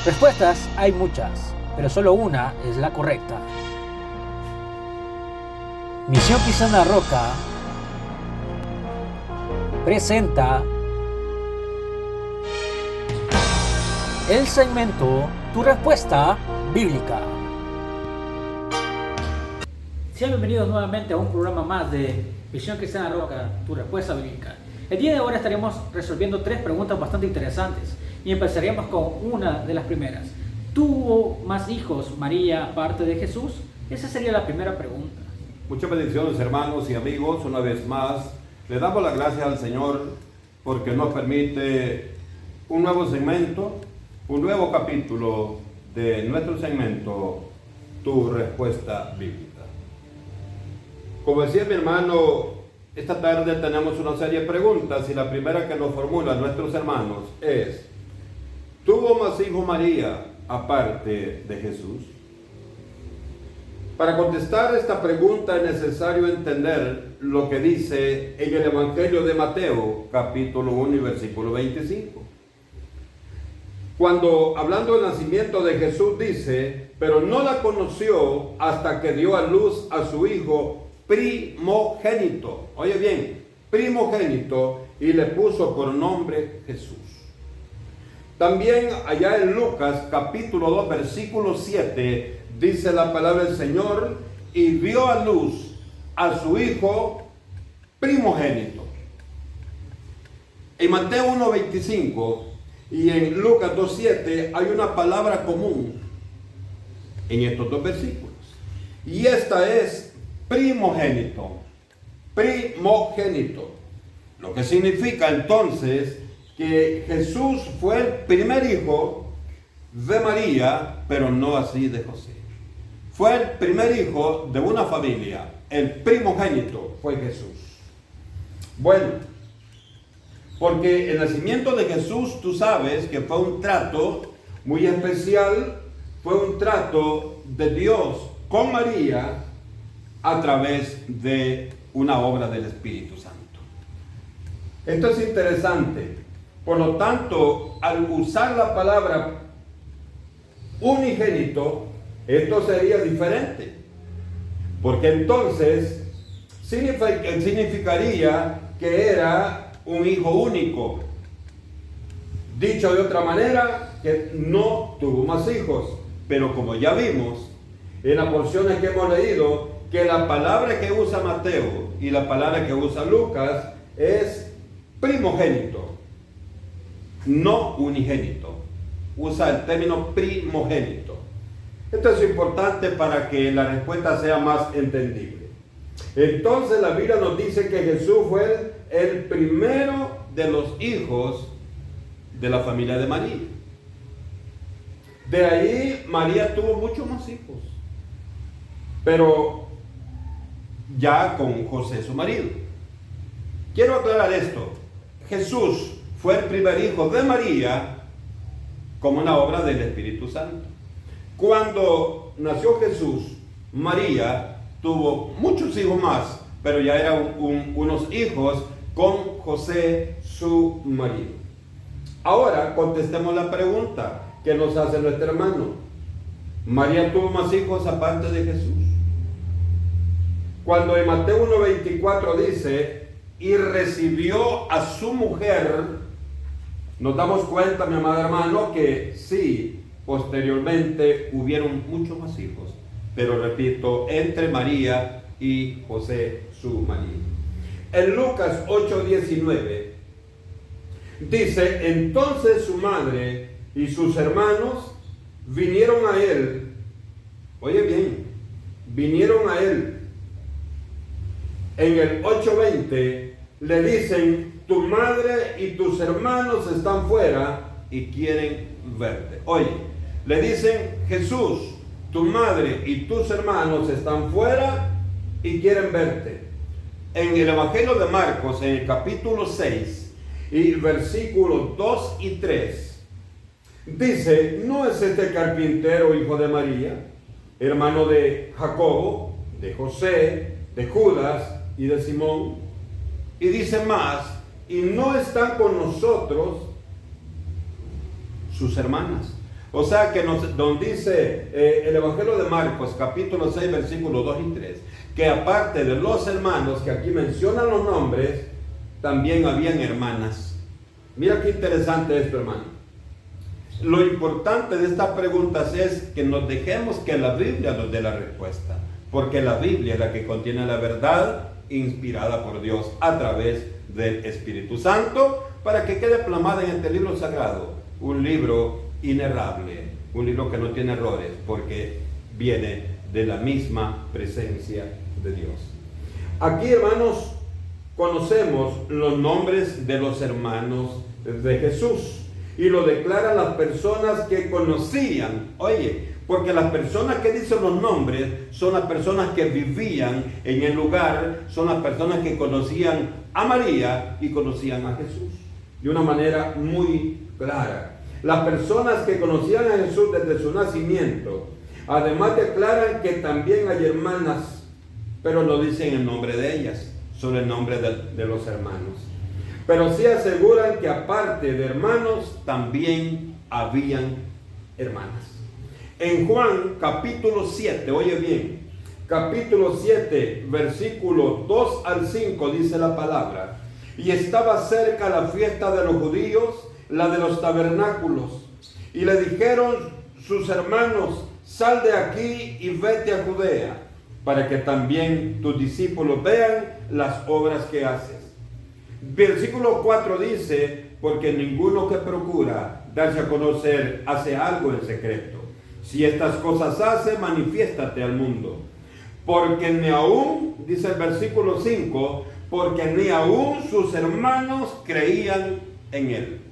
Respuestas hay muchas, pero solo una es la correcta. Misión Quizana Roca presenta el segmento Tu Respuesta Bíblica. Sean bienvenidos nuevamente a un programa más de Misión Cristiana Roca, Tu Respuesta Bíblica. El día de hoy estaremos resolviendo 3 preguntas bastante interesantes y empezaríamos con una de las primeras. ¿Tuvo más hijos María aparte de Jesús? Esa sería la primera pregunta. Muchas bendiciones, hermanos y amigos. Una vez más le damos las gracias al Señor porque nos permite un nuevo segmento, un nuevo capítulo de nuestro segmento Tu Respuesta Bíblica. Como decía mi hermano, esta tarde tenemos una serie de preguntas y la primera que nos formulan nuestros hermanos es: ¿tuvo más hijos María aparte de Jesús? Para contestar esta pregunta es necesario entender lo que dice en el Evangelio de Mateo, capítulo 1 y versículo 25. Cuando, hablando del nacimiento de Jesús, dice: pero no la conoció hasta que dio a luz a su hijo primogénito. Oye bien, primogénito, y le puso por nombre Jesús. También allá en Lucas, capítulo 2, versículo 7, dice la palabra del Señor: y dio a luz a su hijo primogénito. En Mateo 1:25 y en Lucas 2:7 hay una palabra común en estos dos versículos. Y esta es primogénito. Primogénito. Lo que significa entonces que Jesús fue el primer hijo de María, pero no así de José. Fue el primer hijo de una familia. El primogénito fue Jesús. Bueno, porque el nacimiento de Jesús, tú sabes que fue un trato muy especial, fue un trato de Dios con María a través de una obra del Espíritu Santo. Esto es interesante. Por lo tanto, al usar la palabra unigénito, esto sería diferente. Porque entonces significaría que era un hijo único. Dicho de otra manera, que no tuvo más hijos. Pero como ya vimos en las porciones que hemos leído, que la palabra que usa Mateo y la palabra que usa Lucas es primogénito, no unigénito. Usa el término primogénito. Esto es importante para que la respuesta sea más entendible. Entonces la Biblia nos dice que Jesús fue el primero de los hijos de la familia de María. De ahí María tuvo muchos más hijos, pero ya con José su marido. Quiero aclarar esto: Jesús fue el primer hijo de María como una obra del Espíritu Santo. Cuando nació Jesús, María tuvo muchos hijos más, pero ya eran unos hijos con José su marido. Ahora contestemos la pregunta que nos hace nuestro hermano: ¿María tuvo más hijos aparte de Jesús? Cuando en Mateo 1:24 dice: y recibió a su mujer, nos damos cuenta, mi amado hermano, que sí, posteriormente hubieron muchos más hijos, pero repito, entre María y José su marido. En Lucas 8:19 dice: entonces su madre y sus hermanos vinieron a él. Oye bien, vinieron a él. En el 8:20 le dicen: tu madre y tus hermanos están fuera y quieren verte. Oye, le dicen: Jesús, tu madre y tus hermanos están fuera y quieren verte. En el Evangelio de Marcos, en el capítulo 6 y versículos 2 y 3, dice: ¿no es este carpintero hijo de María, hermano de Jacobo, de José, de Judas y de Simón? Y dice más: y no están con nosotros sus hermanas. O sea que nos dice el Evangelio de Marcos, capítulo 6, versículos 2 y 3, que aparte de los hermanos, que aquí mencionan los nombres, también habían hermanas. Mira qué interesante esto, hermano. Lo importante de estas preguntas es que nos dejemos que la Biblia nos dé la respuesta, porque la Biblia es la que contiene la verdad inspirada por Dios a través del Espíritu Santo, para que quede plasmada en este libro sagrado, un libro inerrable, un libro que no tiene errores, porque viene de la misma presencia de Dios. Aquí, hermanos, conocemos los nombres de los hermanos de Jesús y lo declaran las personas que conocían. Oye, porque las personas que dicen los nombres son las personas que vivían en el lugar, son las personas que conocían a María y conocían a Jesús de una manera muy clara. Las personas que conocían a Jesús desde su nacimiento, además declaran que también hay hermanas, pero no dicen el nombre de ellas, solo el nombre de los hermanos. Pero sí aseguran que aparte de hermanos, también habían hermanas. En Juan capítulo 7, oye bien, capítulo 7, versículo 2 al 5 dice la palabra: y estaba cerca la fiesta de los judíos, la de los tabernáculos, y le dijeron sus hermanos: sal de aquí y vete a Judea, para que también tus discípulos vean las obras que haces. Versículo 4 dice: porque ninguno que procura darse a conocer hace algo en secreto. Si estas cosas hace, manifiéstate al mundo. Porque ni aún, dice el versículo 5, porque ni aún sus hermanos creían en él.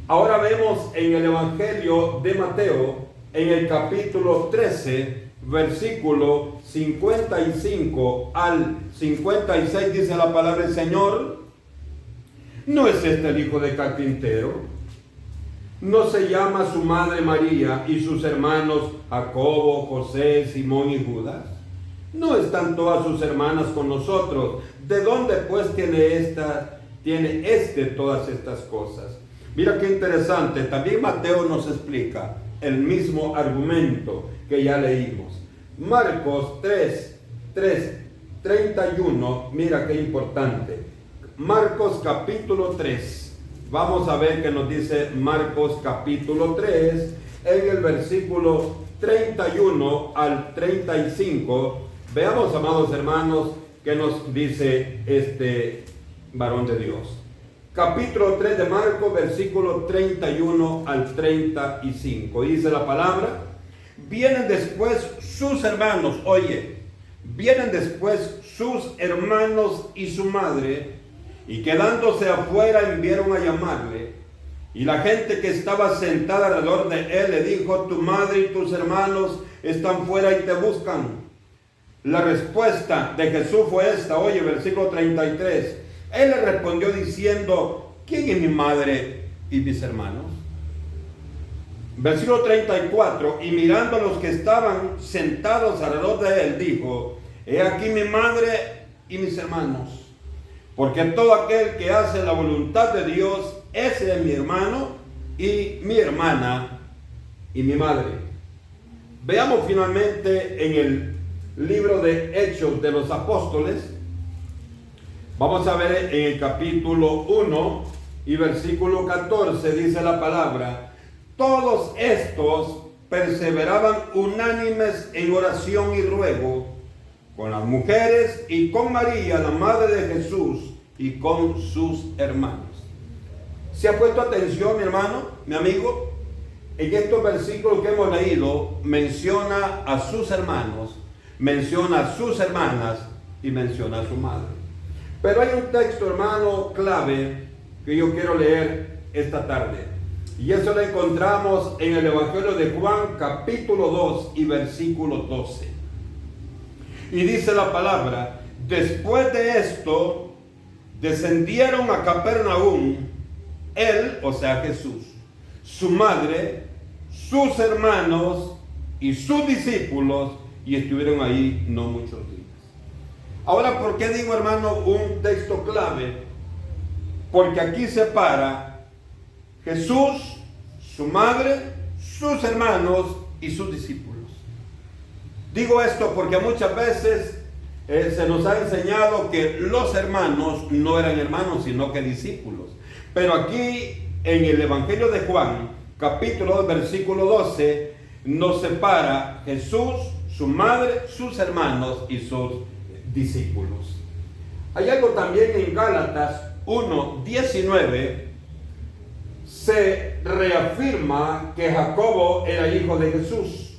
Ahora vemos en el Evangelio de Mateo, en el capítulo 13, versículo 55 al 56, dice la palabra del Señor: ¿no es este el hijo de carpintero? ¿No se llama su madre María y sus hermanos Jacobo, José, Simón y Judas? ¿No están todas sus hermanas con nosotros? ¿De dónde pues tiene todas estas cosas? Mira qué interesante. También Mateo nos explica el mismo argumento que ya leímos. Marcos 31, mira qué importante. Marcos capítulo 3. Vamos a ver qué nos dice Marcos capítulo 3 en el versículo 31 al 35. Veamos, amados hermanos, qué nos dice este varón de Dios. Capítulo 3 de Marcos, versículo 31 al 35. Dice la palabra: vienen después sus hermanos, oye, vienen después sus hermanos y su madre, y quedándose afuera enviaron a llamarle. Y la gente que estaba sentada alrededor de él le dijo: tu madre y tus hermanos están fuera y te buscan. La respuesta de Jesús fue esta, oye, versículo 33. Él le respondió diciendo: ¿quién es mi madre y mis hermanos? Versículo 34. Y mirando a los que estaban sentados alrededor de él, dijo: he aquí mi madre y mis hermanos. Porque todo aquel que hace la voluntad de Dios, ese es mi hermano y mi hermana y mi madre. Veamos finalmente en el libro de Hechos de los Apóstoles. Vamos a ver en el capítulo 1 y versículo 14, dice la palabra: todos estos perseveraban unánimes en oración y ruego con las mujeres y con María, la madre de Jesús, y con sus hermanos. ¿Se ha puesto atención, mi hermano, mi amigo? En estos versículos que hemos leído, menciona a sus hermanos, menciona a sus hermanas y menciona a su madre. Pero hay un texto, hermano, clave que yo quiero leer esta tarde. Y eso lo encontramos en el Evangelio de Juan, capítulo 2 y versículo 12. Y dice la palabra: después de esto, descendieron a Capernaum, él, o sea Jesús, su madre, sus hermanos y sus discípulos, y estuvieron ahí no muchos días. Ahora, ¿por qué digo, hermano, un texto clave? Porque aquí separa Jesús, su madre, sus hermanos y sus discípulos. Digo esto porque muchas veces se nos ha enseñado que los hermanos no eran hermanos, sino que discípulos. Pero aquí en el Evangelio de Juan, capítulo 2, versículo 12, nos separa Jesús, su madre, sus hermanos y sus discípulos. Hay algo también en Gálatas 1:19, se reafirma que Jacobo era hijo de Jesús.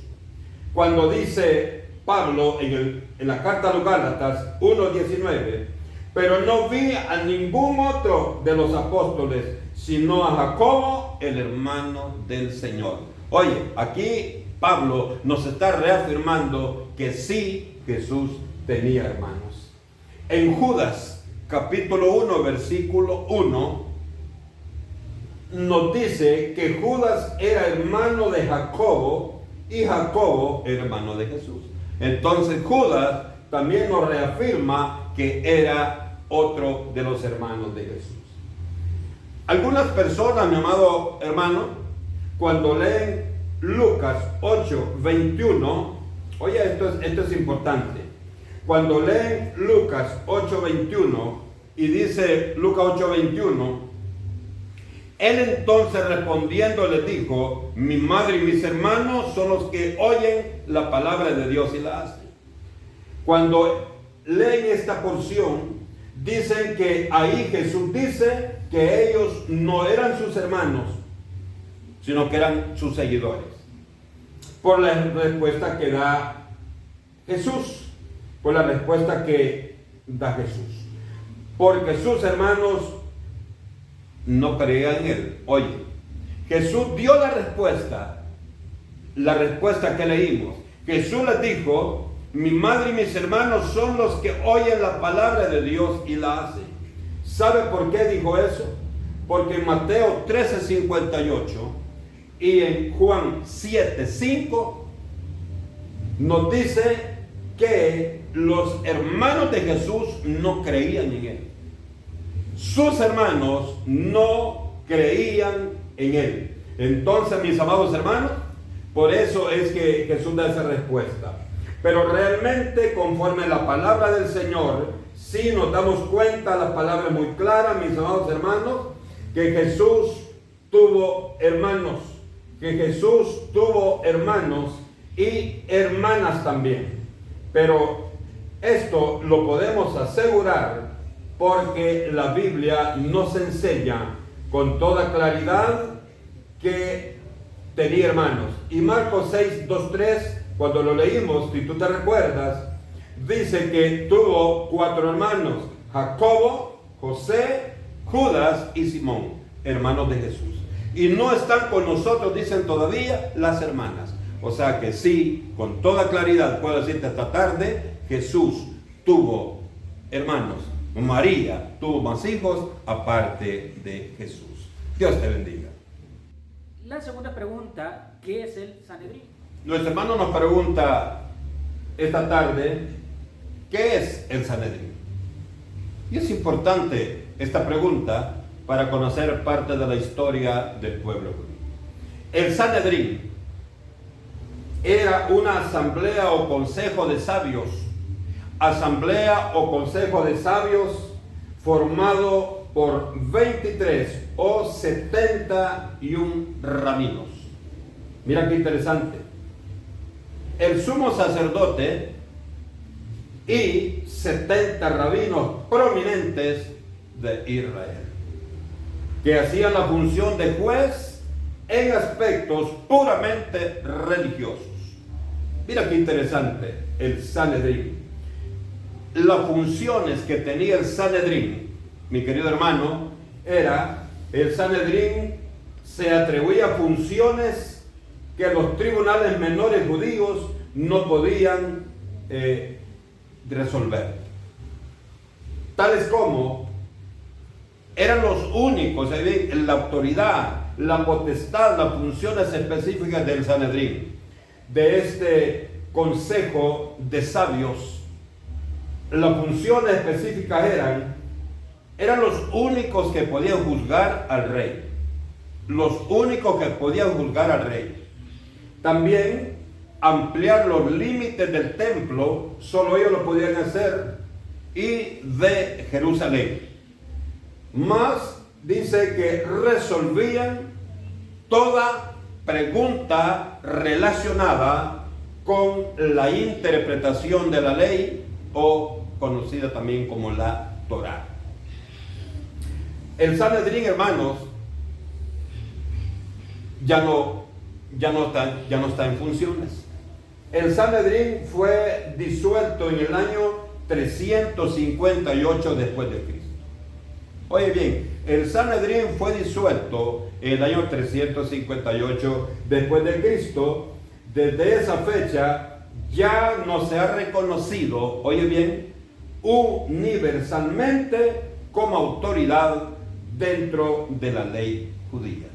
Cuando dice Pablo en la carta a los Gálatas 1:19, pero no vi a ningún otro de los apóstoles, sino a Jacobo, el hermano del Señor. Oye, aquí Pablo nos está reafirmando que sí, Jesús tenía hermanos. En Judas, capítulo 1, versículo 1, nos dice que Judas era hermano de Jacobo y Jacobo era hermano de Jesús. Entonces Judas también nos reafirma que era otro de los hermanos de Jesús. Algunas personas, mi amado hermano, cuando leen Lucas 8:21, oye, esto es importante. Cuando leen Lucas 8:21 y dice Lucas 8:21, él entonces respondiendo les dijo: mi madre y mis hermanos son los que oyen la palabra de Dios y la hacen. Cuando leen esta porción, dicen que ahí Jesús dice que ellos no eran sus hermanos, sino que eran sus seguidores. Por la respuesta que da Jesús, por la respuesta que da Jesús. Porque sus hermanos no creían en él. Oye, Jesús dio la respuesta que leímos. Jesús les dijo: mi madre y mis hermanos son los que oyen la palabra de Dios y la hacen. ¿Sabe por qué dijo eso? Porque en Mateo 13:58 y en Juan 7:5 nos dice que los hermanos de Jesús no creían en él. Sus hermanos no creían en él. Entonces, mis amados hermanos, por eso es que Jesús da esa respuesta. Pero realmente, conforme a la palabra del Señor, sí nos damos cuenta, la palabra es muy clara, mis amados hermanos, que Jesús tuvo hermanos, y hermanas también. Pero esto lo podemos asegurar porque la Biblia nos enseña con toda claridad que tenía hermanos. Y Marcos 6:2-3, cuando lo leímos, si tú te recuerdas, dice que tuvo 4 hermanos: Jacobo, José, Judas y Simón, hermanos de Jesús. Y no están con nosotros, dicen todavía, las hermanas. O sea que sí, con toda claridad puedo decirte esta tarde, Jesús tuvo hermanos. María tuvo más hijos aparte de Jesús. Dios te bendiga. La segunda pregunta, ¿qué es el Sanedrín? Nuestro hermano nos pregunta esta tarde, ¿qué es el Sanedrín? Y es importante esta pregunta para conocer parte de la historia del pueblo judío. El Sanedrín era una asamblea o consejo de sabios, formado por 23 o 71 rabinos. Mira qué interesante. El sumo sacerdote y 70 rabinos prominentes de Israel, que hacían la función de juez en aspectos puramente religiosos. Mira qué interesante el Sanedrín. Las funciones que tenía el Sanedrín, mi querido hermano, el Sanedrín se atribuía funciones que los tribunales menores judíos no podían resolver. Tales como eran los únicos, la autoridad, la potestad, las funciones específicas del Sanedrín, de este consejo de sabios. Las funciones específicas eran los únicos que podían juzgar al rey. los únicos que podían juzgar al rey. También ampliar los límites del templo, solo ellos lo podían hacer, y de Jerusalén. Más dice que resolvían toda pregunta relacionada con la interpretación de la ley, o conocida también como la Torá. El Sanedrín, hermanos, ya no está en funciones. El Sanedrín fue disuelto en el año 358 después de Cristo. Oye bien, el Sanedrín fue disuelto en el año 358 después de Cristo. Desde esa fecha ya no se ha reconocido, oye bien, universalmente como autoridad dentro de la ley judía.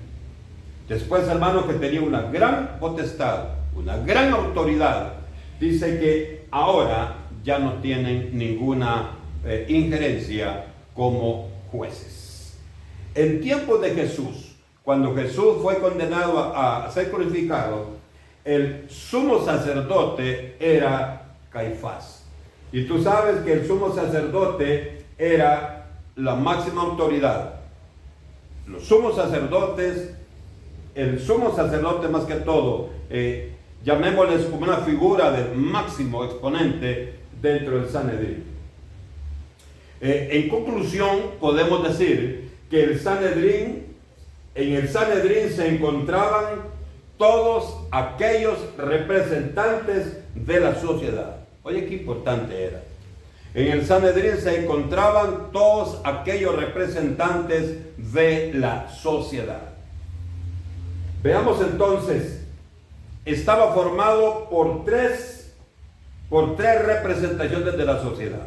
Después, hermanos, que tenía una gran potestad, una gran autoridad, dice que ahora ya no tienen ninguna injerencia como jueces. En tiempos de Jesús, cuando Jesús fue condenado a ser crucificado, el sumo sacerdote era Caifás. Y tú sabes que el sumo sacerdote era la máxima autoridad. Los sumos sacerdotes, el sumo sacerdote más que todo, llamémosles como una figura del máximo exponente dentro del Sanedrín. En conclusión, podemos decir que en el Sanedrín se encontraban todos aquellos representantes de la sociedad. Oye, qué importante era. En el Sanedrín se encontraban todos aquellos representantes de la sociedad. Veamos entonces, estaba formado por tres representaciones de la sociedad.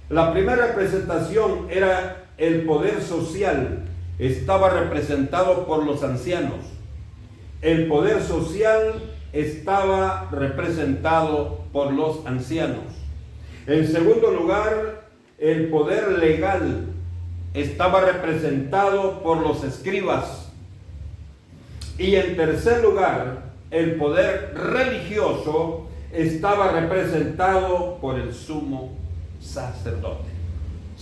La primera representación era el poder social, estaba representado por los ancianos. El poder social estaba representado por los ancianos. En segundo lugar, el poder legal estaba representado por los escribas. Y en tercer lugar, el poder religioso estaba representado por el sumo sacerdote.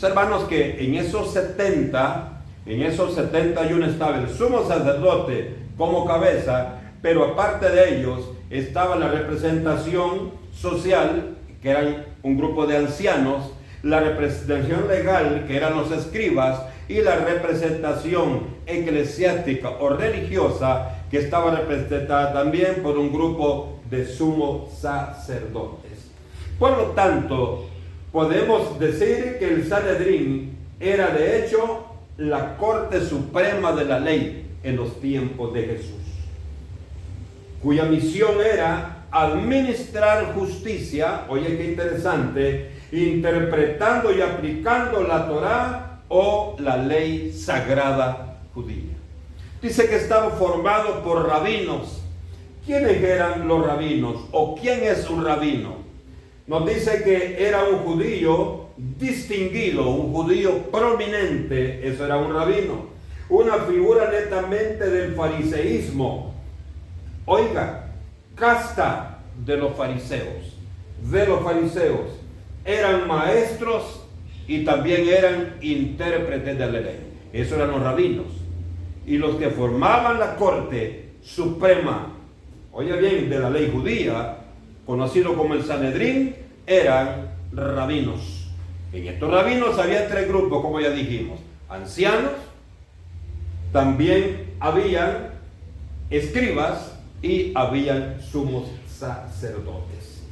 Hermanos, que en esos 71 estaba el sumo sacerdote como cabeza, pero aparte de ellos estaba la representación social, que eran un grupo de ancianos, la representación legal, que eran los escribas, y la representación eclesiástica o religiosa, que estaba representada también por un grupo de sumos sacerdotes. Por lo tanto, podemos decir que el Sanedrín era de hecho la Corte Suprema de la Ley en los tiempos de Jesús, cuya misión era administrar justicia, oye qué interesante, interpretando y aplicando la Torá o la ley sagrada judía. Dice que estaba formado por rabinos. ¿Quiénes eran los rabinos? ¿O quién es un rabino? Nos dice que era un judío distinguido, un judío prominente, eso era un rabino. Una figura netamente del fariseísmo. Oiga, casta de los fariseos. Eran maestros y también eran intérpretes de la ley. Esos eran los rabinos. Y los que formaban la corte suprema, oye bien, de la ley judía, conocido como el Sanedrín, eran rabinos. En estos rabinos había tres grupos, como ya dijimos: ancianos, también habían escribas y habían sumos sacerdotes.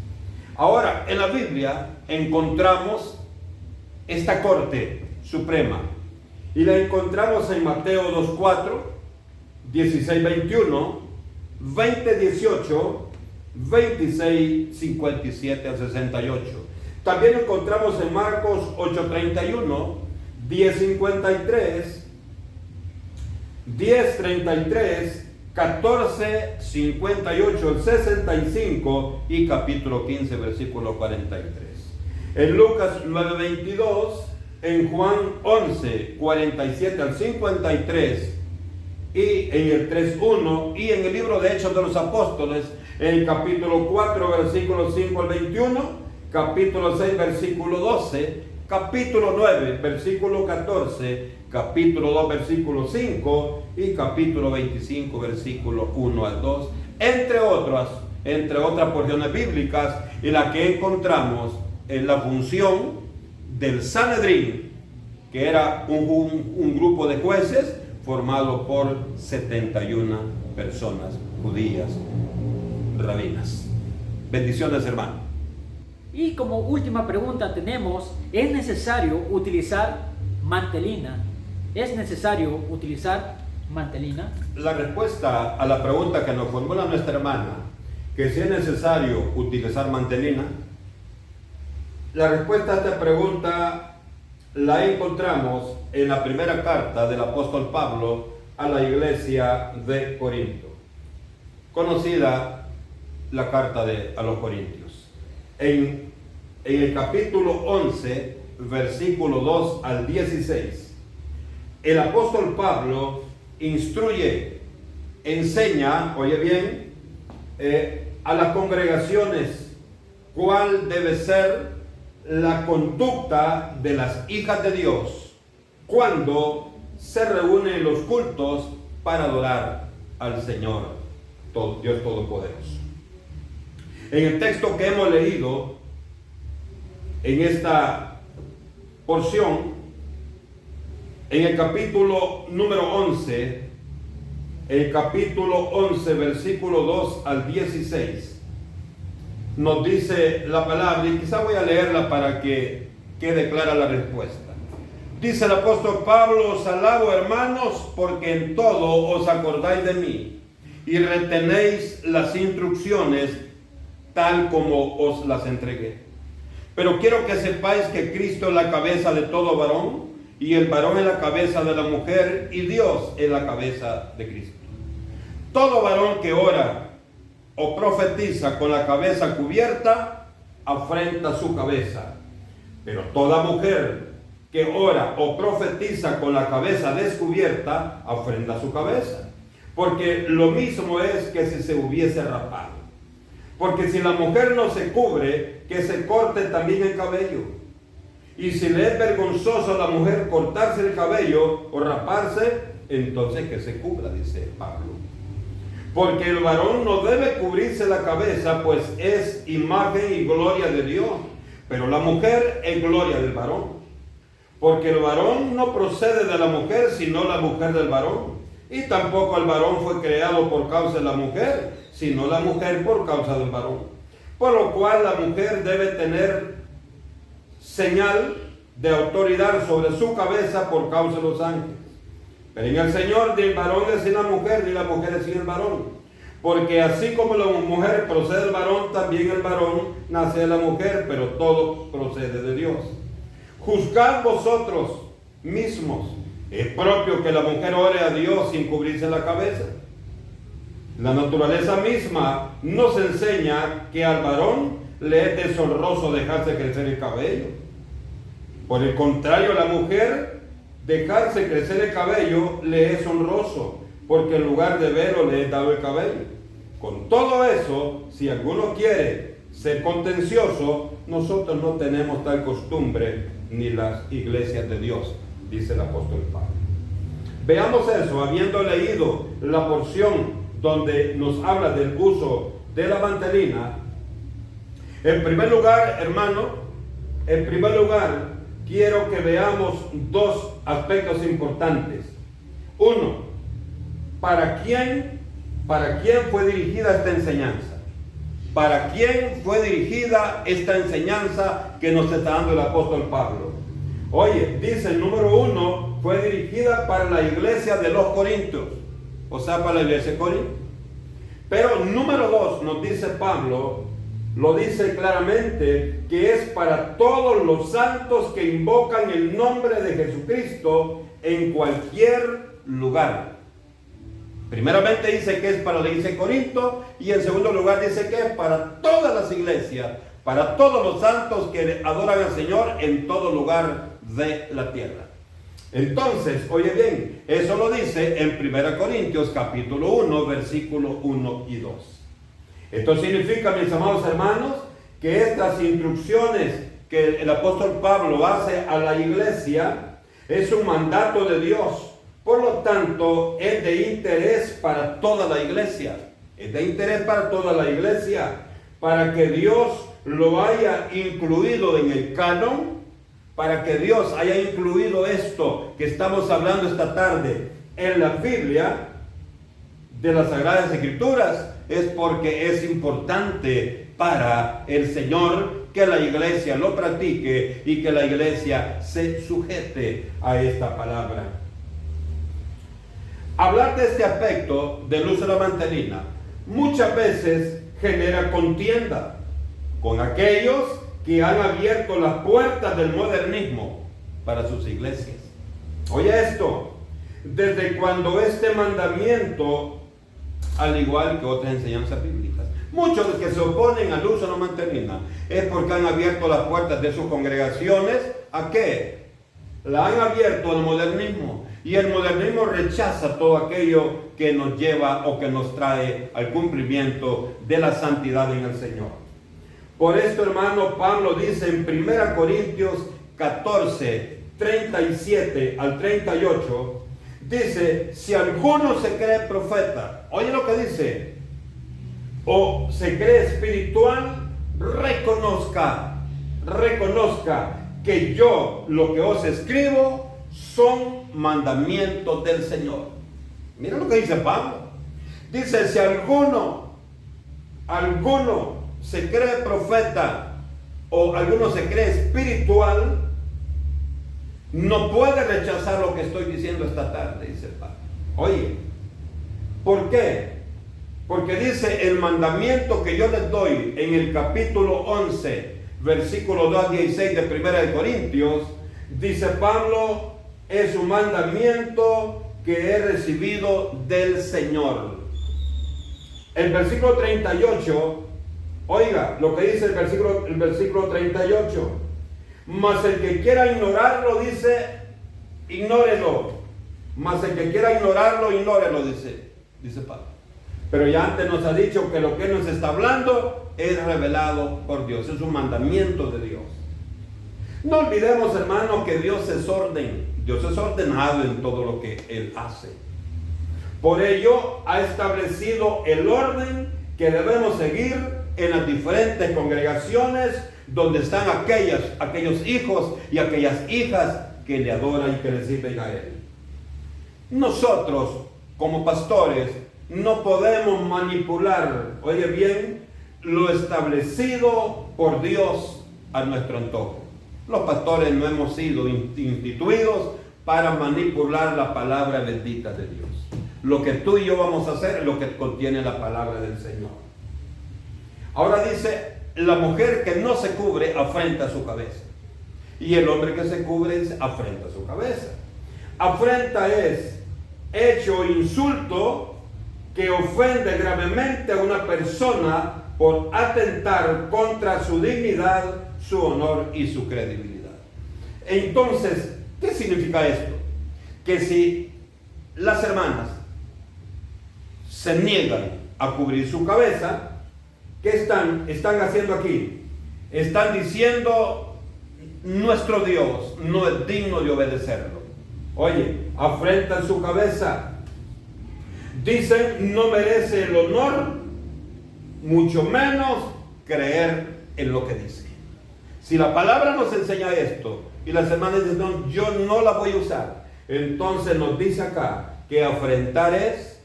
Ahora, en la Biblia encontramos esta corte suprema y la encontramos en Mateo 2:4, 16:21, 20:18, 26:57 a 68. También encontramos en Marcos 8:31, 10:53, 10:33, 14:58, 65 y capítulo 15, versículo 43. En Lucas 9:22, en Juan 11:47 al 53 y en el 3:1, y en el libro de Hechos de los Apóstoles, en el capítulo 4, versículo 5 al 21, capítulo 6, versículo 12, capítulo 9, versículo 14, capítulo 2, versículo 5 y capítulo 25, versículo 1 al 2, entre otras porciones bíblicas, y la que encontramos en la función del Sanedrín, que era un grupo de jueces formado por 71 personas judías, rabinas. Bendiciones, hermano. Y como última pregunta tenemos, ¿es necesario utilizar mantelina? ¿Es necesario utilizar mantelina? La respuesta a la pregunta que nos formula nuestra hermana, que si es necesario utilizar mantelina, la respuesta a esta pregunta la encontramos en la primera carta del apóstol Pablo a la iglesia de Corinto, conocida la carta a los Corintios. En el capítulo 11, versículo 2 al 16, el apóstol Pablo instruye, enseña, oye bien, a las congregaciones cuál debe ser la conducta de las hijas de Dios cuando se reúnen en los cultos para adorar al Señor, Dios Todopoderoso. En el texto que hemos leído en esta porción, en el capítulo número 11, el capítulo 11, versículo 2 al 16, nos dice la palabra, y quizá voy a leerla para que quede clara la respuesta. Dice el apóstol Pablo: os alabo, hermanos, porque en todo os acordáis de mí y retenéis las instrucciones tal como os las entregué. Pero quiero que sepáis que Cristo es la cabeza de todo varón, y el varón es la cabeza de la mujer, y Dios es la cabeza de Cristo. Todo varón que ora o profetiza con la cabeza cubierta, afrenta su cabeza. Pero toda mujer que ora o profetiza con la cabeza descubierta, afrenta su cabeza. Porque lo mismo es que si se hubiese rapado. Porque si la mujer no se cubre, que se corte también el cabello. Y si le es vergonzoso a la mujer cortarse el cabello o raparse, entonces que se cubra, dice Pablo. Porque el varón no debe cubrirse la cabeza, pues es imagen y gloria de Dios. Pero la mujer es gloria del varón. Porque el varón no procede de la mujer, sino la mujer del varón. Y tampoco el varón fue creado por causa de la mujer, sino la mujer por causa del varón. Por lo cual la mujer debe tener señal de autoridad sobre su cabeza por causa de los ángeles. Pero en el Señor ni el varón es sin la mujer, ni la mujer es sin el varón. Porque así como la mujer procede del varón, también el varón nace de la mujer, pero todo procede de Dios. Juzgad vosotros mismos. ¿Es propio que la mujer ore a Dios sin cubrirse la cabeza? La naturaleza misma nos enseña que al varón le es deshonroso dejarse crecer el cabello. Por el contrario, a la mujer dejarse crecer el cabello le es honroso, porque en lugar de velo le es dado el cabello. Con todo eso, si alguno quiere ser contencioso, nosotros no tenemos tal costumbre ni las iglesias de Dios, dice el apóstol Pablo. Veamos eso, habiendo leído la porción donde nos habla del uso de la mantelina. En primer lugar, hermano, quiero que veamos dos aspectos importantes. Uno, ¿para quién fue dirigida esta enseñanza? ¿Para quién fue dirigida esta enseñanza que nos está dando el apóstol Pablo? Oye, dice el número 1, fue dirigida para la iglesia de los Corintios, o sea, para la iglesia de Corinto. Pero número 2, nos dice Pablo, lo dice claramente, que es para todos los santos que invocan el nombre de Jesucristo en cualquier lugar. Primeramente dice que es para la iglesia de Corinto, y en segundo lugar dice que es para todas las iglesias, para todos los santos que adoran al Señor en todo lugar de la tierra. Entonces, oye bien, eso lo dice en 1 Corintios capítulo 1, versículos 1 y 2. Esto significa, mis amados hermanos, que estas instrucciones que el apóstol Pablo hace a la iglesia es un mandato de Dios. Por lo tanto, es de interés para toda la iglesia. Es de interés para toda la iglesia, para que Dios lo haya incluido en el canon, para que Dios haya incluido esto que estamos hablando esta tarde en la Biblia de las Sagradas Escrituras, es porque es importante para el Señor que la iglesia lo practique y que la iglesia se sujete a esta palabra. Hablar de este aspecto del uso de la mantelina muchas veces genera contienda con aquellos que han abierto las puertas del modernismo para sus iglesias. Oye esto, desde cuando este mandamiento, al igual que otras enseñanzas bíblicas, muchos que se oponen al uso de la mantelina es porque han abierto las puertas de sus congregaciones. ¿A qué? La han abierto al modernismo, y el modernismo rechaza todo aquello que nos lleva o que nos trae al cumplimiento de la santidad en el Señor. Por esto, hermano, Pablo dice en 1 Corintios 14, 37 al 38, dice, si alguno se cree profeta, oye lo que dice, o se cree espiritual, reconozca que yo lo que os escribo son mandamientos del Señor. Mira lo que dice Pablo. Dice, si alguno se cree profeta o alguno se cree espiritual, no puede rechazar lo que estoy diciendo esta tarde, dice Pablo. Oye, ¿por qué? Porque dice el mandamiento que yo les doy en el capítulo 11, versículo 2 al 16 de 1 Corintios, dice Pablo, es un mandamiento que he recibido del Señor. El versículo 38, oiga lo que dice el versículo 38. Mas el que quiera ignorarlo, dice, ignórelo. Mas el que quiera ignorarlo, ignórelo, dice Pablo. Pero ya antes nos ha dicho que lo que nos está hablando es revelado por Dios, es un mandamiento de Dios. No olvidemos, hermano, que Dios es orden. Dios es ordenado en todo lo que Él hace. Por ello ha establecido el orden que debemos seguir en las diferentes congregaciones donde están aquellos hijos y aquellas hijas que le adoran y que le sirven a Él. Nosotros, como pastores, no podemos manipular, oye bien, lo establecido por Dios a nuestro antojo. Los pastores no hemos sido instituidos para manipular la palabra bendita de Dios. Lo que tú y yo vamos a hacer es lo que contiene la palabra del Señor. Ahora dice, la mujer que no se cubre afrenta su cabeza, y el hombre que se cubre afrenta su cabeza. Afrenta es hecho o insulto que ofende gravemente a una persona por atentar contra su dignidad, su honor y su credibilidad. Entonces, ¿qué significa esto? Que si las hermanas se niegan a cubrir su cabeza, ¿qué están haciendo aquí? Están diciendo, nuestro Dios no es digno de obedecerlo. Oye, afrentan su cabeza. Dicen, no merece el honor, mucho menos creer en lo que dice. Si la palabra nos enseña esto y las hermanas dicen, no, yo no la voy a usar, entonces nos dice acá que afrentar es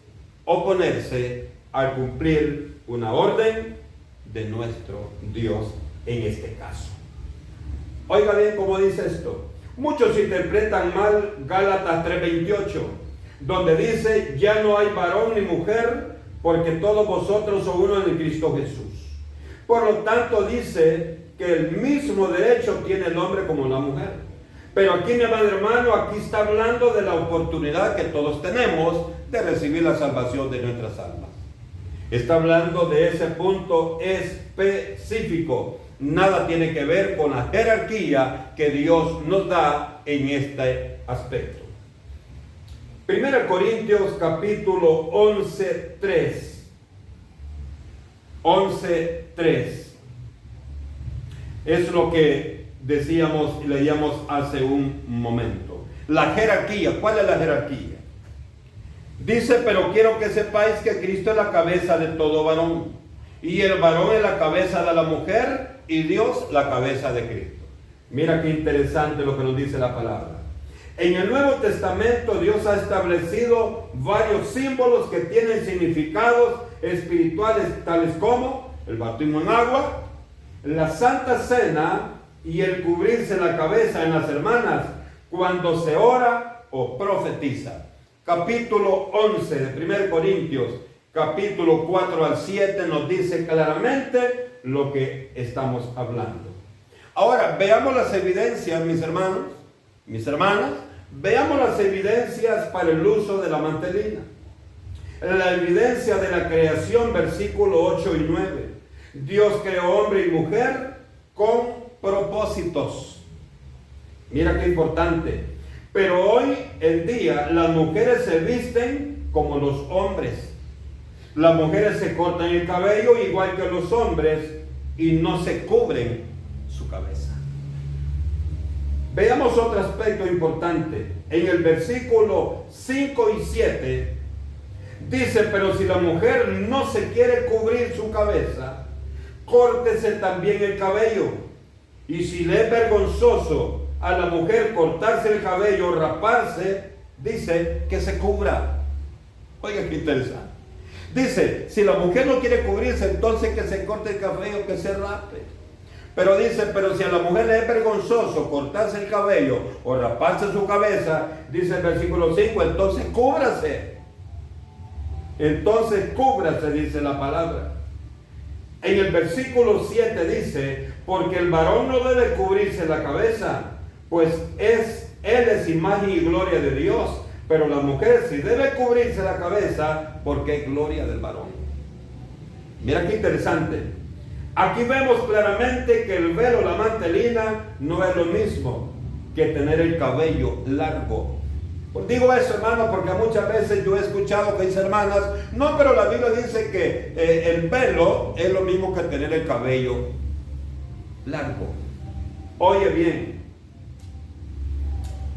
oponerse a cumplir una orden de nuestro Dios en este caso. Oiga bien cómo dice esto. Muchos interpretan mal Gálatas 3:28, donde dice, ya no hay varón ni mujer, porque todos vosotros sois uno en Cristo Jesús. Por lo tanto dice que el mismo derecho tiene el hombre como la mujer. Pero aquí, mi amado hermano, aquí está hablando de la oportunidad que todos tenemos de recibir la salvación de nuestras almas. Está hablando de ese punto específico. Nada tiene que ver con la jerarquía que Dios nos da en este aspecto. 1 Corintios capítulo 11:3. 11:3. Es lo que decíamos y leíamos hace un momento. La jerarquía. ¿Cuál es la jerarquía? Dice, pero quiero que sepáis que Cristo es la cabeza de todo varón, y el varón es la cabeza de la mujer, y Dios la cabeza de Cristo. Mira qué interesante lo que nos dice la palabra. En el Nuevo Testamento Dios ha establecido varios símbolos que tienen significados espirituales, tales como el bautismo en agua, la Santa Cena y el cubrirse la cabeza en las hermanas cuando se ora o profetiza. Capítulo 11 de 1 Corintios, capítulo 4 al 7 nos dice claramente lo que estamos hablando. Ahora, veamos las evidencias, mis hermanos, mis hermanas, veamos las evidencias para el uso de la mantelina. La evidencia de la creación, versículo 8 y 9. Dios creó hombre y mujer con propósitos. Mira qué importante. Pero hoy en día las mujeres se visten como los hombres. Las mujeres se cortan el cabello igual que los hombres y no se cubren su cabeza. Veamos otro aspecto importante. En el versículo 5 y 7 dice, pero si la mujer no se quiere cubrir su cabeza, córtese también el cabello. Y si le es vergonzoso a la mujer cortarse el cabello o raparse, dice que se cubra. Oiga, qué interesante. Dice, si la mujer no quiere cubrirse, entonces que se corte el cabello, que se rape. Pero dice, pero si a la mujer le es vergonzoso cortarse el cabello o raparse su cabeza, dice el versículo 5, entonces cúbrase. Entonces cúbrase, dice la palabra. En el versículo 7 dice, porque el varón no debe cubrirse la cabeza, pues él es imagen y gloria de Dios, pero la mujer sí debe cubrirse la cabeza porque es gloria del varón. Mira qué interesante. Aquí vemos claramente que el velo, la mantelina, no es lo mismo que tener el cabello largo. Pues digo eso, hermano, porque muchas veces yo he escuchado que dicen hermanas, no, pero la Biblia dice que el velo es lo mismo que tener el cabello largo. Oye bien,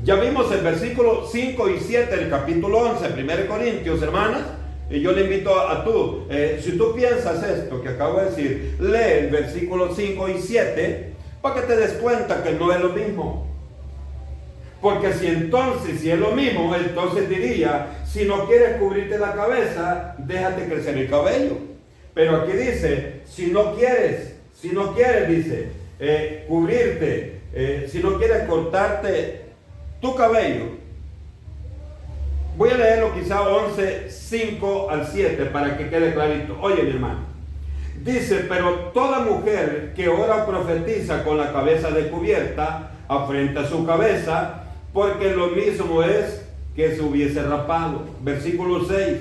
ya vimos el versículo 5 y 7 del capítulo 11, 1 Corintios, hermanas, y yo le invito a tú, si tú piensas esto que acabo de decir, lee el versículo 5 y 7 para que te des cuenta que no es lo mismo. Porque si es lo mismo, entonces diría, si no quieres cubrirte la cabeza, déjate crecer el cabello. Pero aquí dice, si no quieres, dice, cubrirte, si no quieres cortarte tu cabello. Voy a leerlo quizá 11, 5 al 7 para que quede clarito. Oye, mi hermano. Dice, pero toda mujer que ora o profetiza con la cabeza descubierta, afrenta su cabeza, porque lo mismo es que se hubiese rapado. Versículo 6.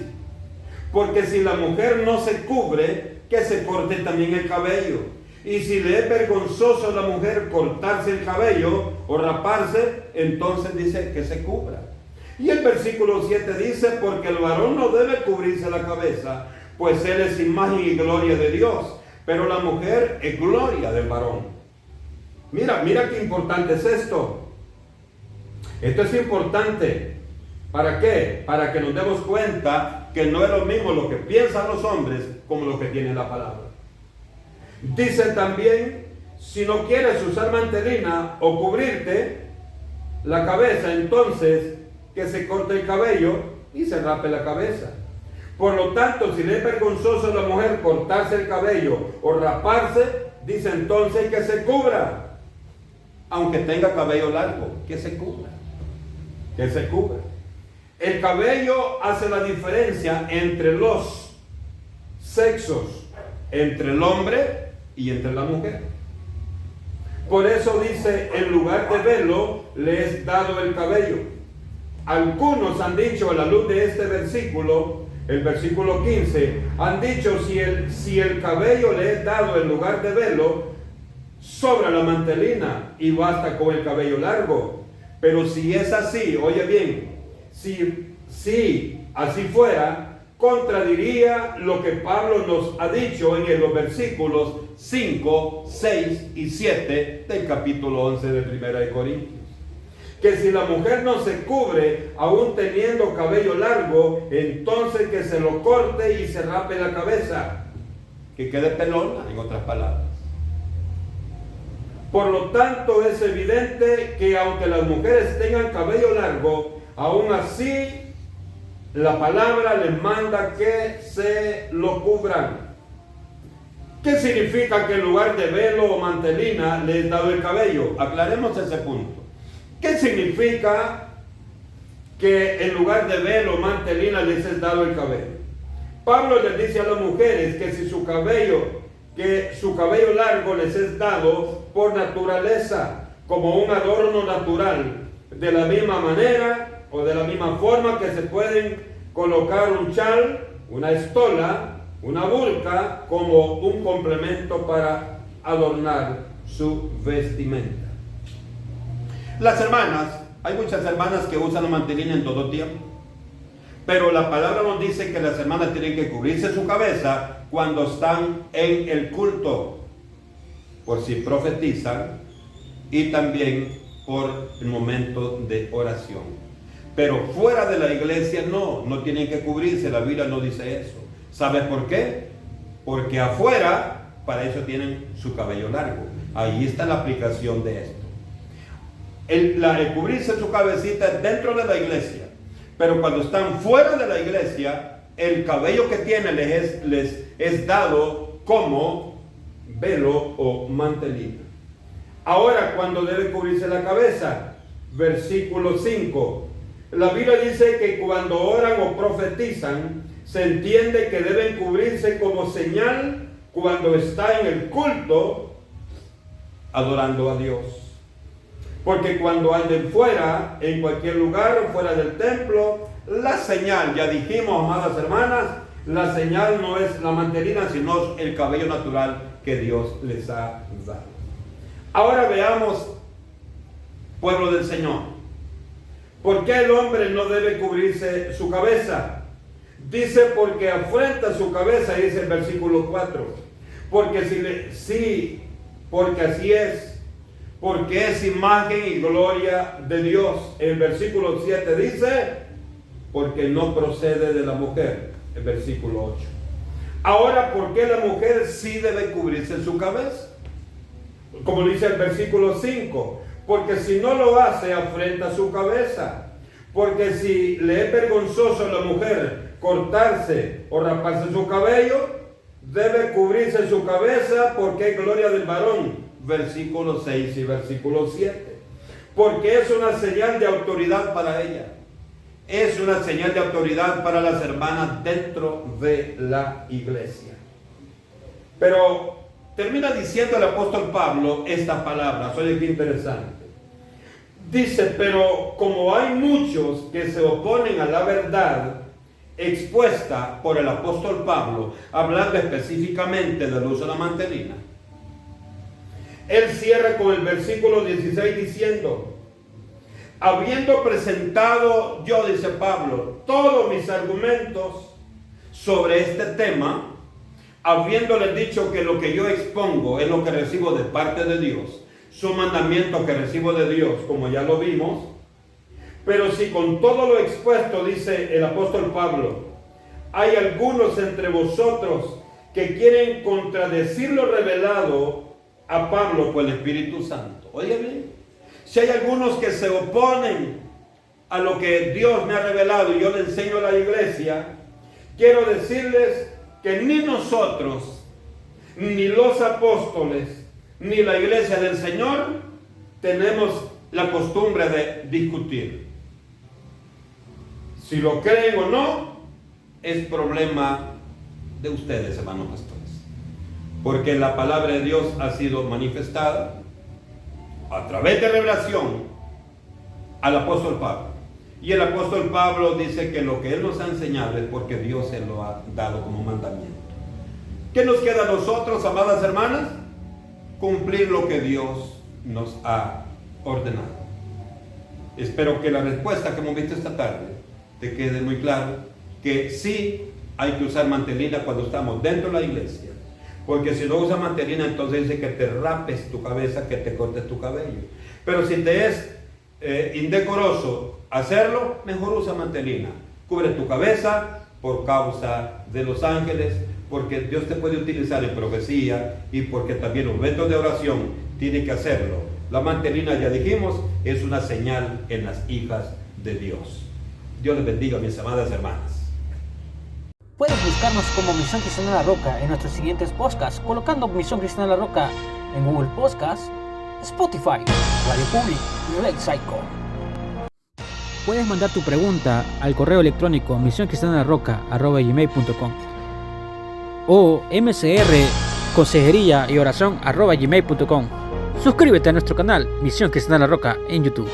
Porque si la mujer no se cubre, que se corte también el cabello. Y si le es vergonzoso a la mujer cortarse el cabello o raparse, entonces dice que se cubra. Y el versículo 7 dice, porque el varón no debe cubrirse la cabeza, pues él es imagen y gloria de Dios, pero la mujer es gloria del varón. Mira qué importante es esto. Esto es importante. ¿Para qué? Para que nos demos cuenta que no es lo mismo lo que piensan los hombres como lo que tiene la palabra. Dice también, si no quieres usar mantelina o cubrirte la cabeza, entonces que se corte el cabello y se rape la cabeza. Por lo tanto, si le es vergonzoso a la mujer cortarse el cabello o raparse, dice entonces que se cubra. Aunque tenga cabello largo, que se cubra. Que se cubra. El cabello hace la diferencia entre los sexos, entre el hombre y entre la mujer. Por eso dice, en lugar de velo, le es dado el cabello. Algunos han dicho a la luz de este versículo el versículo 15, han dicho, si el cabello le es dado en lugar de velo, sobra la mantelina y basta con el cabello largo. Pero si es así, oye bien, si así fuera, contradiría lo que Pablo nos ha dicho en los versículos 5, 6 y 7 del capítulo 11 de Primera de Corintios. Que si la mujer no se cubre, aún teniendo cabello largo, entonces que se lo corte y se rape la cabeza, que quede pelona, en otras palabras. Por lo tanto, es evidente que aunque las mujeres tengan cabello largo, aún así la palabra les manda que se lo cubran. ¿Qué significa que en lugar de velo o mantelina les es dado el cabello? Aclaremos ese punto. ¿Qué significa que en lugar de velo o mantelina les es dado el cabello? Pablo les dice a las mujeres que si su cabello largo les es dado por naturaleza, como un adorno natural, de la misma manera o de la misma forma que se pueden colocar un chal, una estola, una burka como un complemento para adornar su vestimenta. Las hermanas, hay muchas hermanas que usan la mantelina en todo tiempo, pero la palabra nos dice que las hermanas tienen que cubrirse su cabeza cuando están en el culto, por si profetizan y también por el momento de oración. Pero fuera de la iglesia no tienen que cubrirse, la Biblia no dice eso. ¿Sabes por qué? Porque afuera, para eso tienen su cabello largo. Ahí está la aplicación de esto. El cubrirse su cabecita es dentro de la iglesia, pero cuando están fuera de la iglesia, el cabello que tienen les es dado como velo o mantelina. Ahora, ¿cuándo debe cubrirse la cabeza? Versículo 5. La Biblia dice que cuando oran o profetizan, se entiende que deben cubrirse como señal cuando está en el culto adorando a Dios. Porque cuando anden fuera, en cualquier lugar o fuera del templo, la señal, ya dijimos, amadas hermanas, la señal no es la mantelina, sino el cabello natural que Dios les ha dado. Ahora veamos, pueblo del Señor, ¿por qué el hombre no debe cubrirse su cabeza? Dice, porque afrenta su cabeza, dice el versículo 4. Porque porque así es. Porque es imagen y gloria de Dios. El versículo 7 dice, porque no procede de la mujer. El versículo 8. Ahora, ¿por qué la mujer sí debe cubrirse su cabeza? Como dice el versículo 5. Porque si no lo hace, afrenta su cabeza. Porque si le es vergonzoso a la mujer cortarse o raparse su cabello, debe cubrirse su cabeza porque es gloria del varón. Versículo 6 y versículo 7. Porque es una señal de autoridad para ella. Es una señal de autoridad para las hermanas dentro de la iglesia. Pero termina diciendo el apóstol Pablo estas palabras. Oye, qué interesante. Dice, pero como hay muchos que se oponen a la verdad expuesta por el apóstol Pablo, hablando específicamente del uso de la mantelina, él cierra con el versículo 16 diciendo, habiendo presentado yo, dice Pablo, todos mis argumentos sobre este tema, habiéndoles dicho que lo que yo expongo es lo que recibo de parte de Dios, son mandamientos que recibo de Dios, como ya lo vimos, pero si con todo lo expuesto, dice el apóstol Pablo, hay algunos entre vosotros que quieren contradecir lo revelado a Pablo por el Espíritu Santo. Oye bien, si hay algunos que se oponen a lo que Dios me ha revelado y yo le enseño a la iglesia, quiero decirles que ni nosotros, ni los apóstoles, ni la iglesia del Señor tenemos la costumbre de discutir. Si lo creen o no, es problema de ustedes, hermanos pastores. Porque la palabra de Dios ha sido manifestada a través de revelación al apóstol Pablo. Y el apóstol Pablo dice que lo que él nos ha enseñado es porque Dios se lo ha dado como mandamiento. ¿Qué nos queda a nosotros, amadas hermanas? Cumplir lo que Dios nos ha ordenado. Espero que la respuesta que hemos visto esta tarde te quede muy claro que sí hay que usar mantelina cuando estamos dentro de la iglesia, porque si no usas mantelina, entonces dice que te rapes tu cabeza, que te cortes tu cabello. Pero si te es indecoroso hacerlo, mejor usa mantelina. Cubre tu cabeza por causa de los ángeles, porque Dios te puede utilizar en profecía y porque también los métodos de oración tienen que hacerlo. La mantelina, ya dijimos, es una señal en las hijas de Dios. Dios les bendiga, mis amadas hermanas. Puedes buscarnos como Misión Cristiana La Roca en nuestros siguientes podcasts, colocando Misión Cristiana La Roca en Google Podcasts, Spotify, Radio Public y Red Psycho. Puedes mandar tu pregunta al correo electrónico misioncristianalarroca@gmail.com o mcrconsejería y oración @gmail.com. Suscríbete a nuestro canal Misión Cristiana La Roca en YouTube.